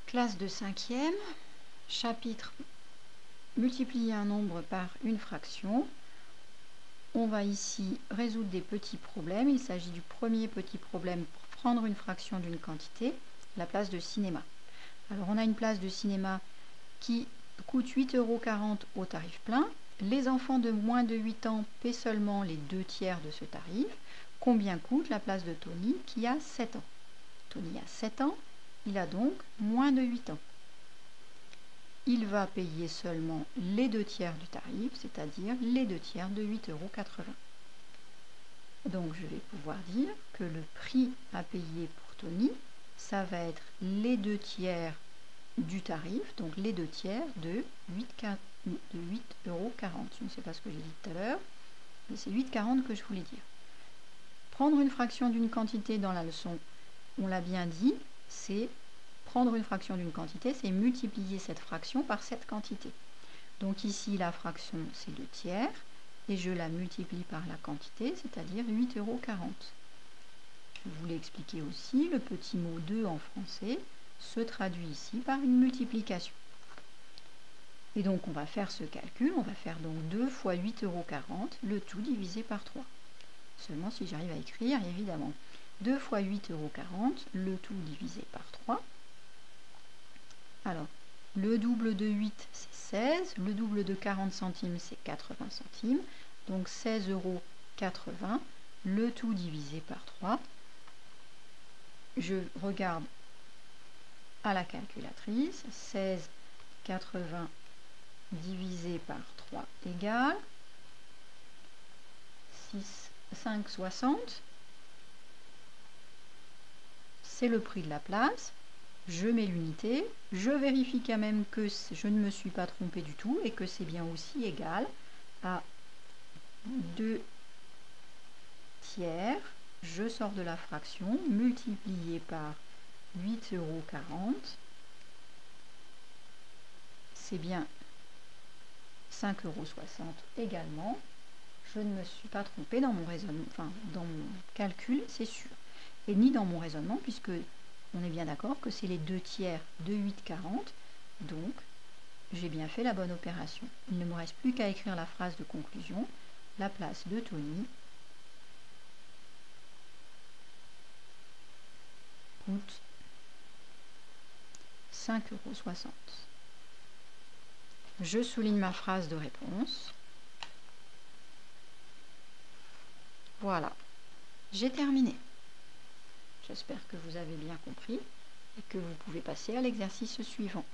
Classe de 5e, chapitre multiplier un nombre par une fraction. On va ici résoudre des petits problèmes. Il s'agit du premier petit problème pour prendre une fraction d'une quantité, la place de cinéma. Alors on a une place de cinéma qui coûte 8,40 € au tarif plein. Les enfants de moins de 8 ans paient seulement les 2/3 de ce tarif. Combien coûte la place de Tony qui a 7 ans? Tony a 7 ans, il a donc moins de 8 ans. Il va payer seulement les 2/3 du tarif, c'est-à-dire les 2/3 de 8,80 €. Donc je vais pouvoir dire que le prix à payer pour Tony, ça va être les 2/3 du tarif, donc les 2/3 de 8,40 €. Je ne sais pas ce que j'ai dit tout à l'heure, mais c'est 8,40 € que je voulais dire. Prendre une fraction d'une quantité dans la leçon, on l'a bien dit, c'est prendre une fraction d'une quantité, c'est multiplier cette fraction par cette quantité. Donc ici, la fraction, c'est 2/3, et je la multiplie par la quantité, c'est-à-dire 8,40 €. Je vous l'ai expliqué aussi, le petit mot 2 en français se traduit ici par une multiplication. Et donc, on va faire ce calcul, on va faire donc 2 fois 8,40 €, le tout divisé par 3. Seulement si j'arrive à écrire, évidemment. 2 fois 8,40 €, le tout divisé par 3. Alors, le double de 8, c'est 16. Le double de 40 centimes, c'est 80 centimes. Donc 16,80 €, le tout divisé par 3. Je regarde à la calculatrice. 16,80 divisé par 3 égale 5,60. C'est le prix de la place. Je mets l'unité, je vérifie quand même que je ne me suis pas trompée du tout et que c'est bien aussi égal à 2/3. Je sors de la fraction, multiplié par 8,40 €, c'est bien 5,60 € également. Je ne me suis pas trompée dans mon raisonnement, enfin dans mon calcul, c'est sûr. Et ni dans mon raisonnement, puisque on est bien d'accord que c'est les 2/3 de 8,40, donc j'ai bien fait la bonne opération. Il ne me reste plus qu'à écrire la phrase de conclusion. La place de Tony coûte 5,60 €. Je souligne ma phrase de réponse. Voilà, j'ai terminé. J'espère que vous avez bien compris et que vous pouvez passer à l'exercice suivant.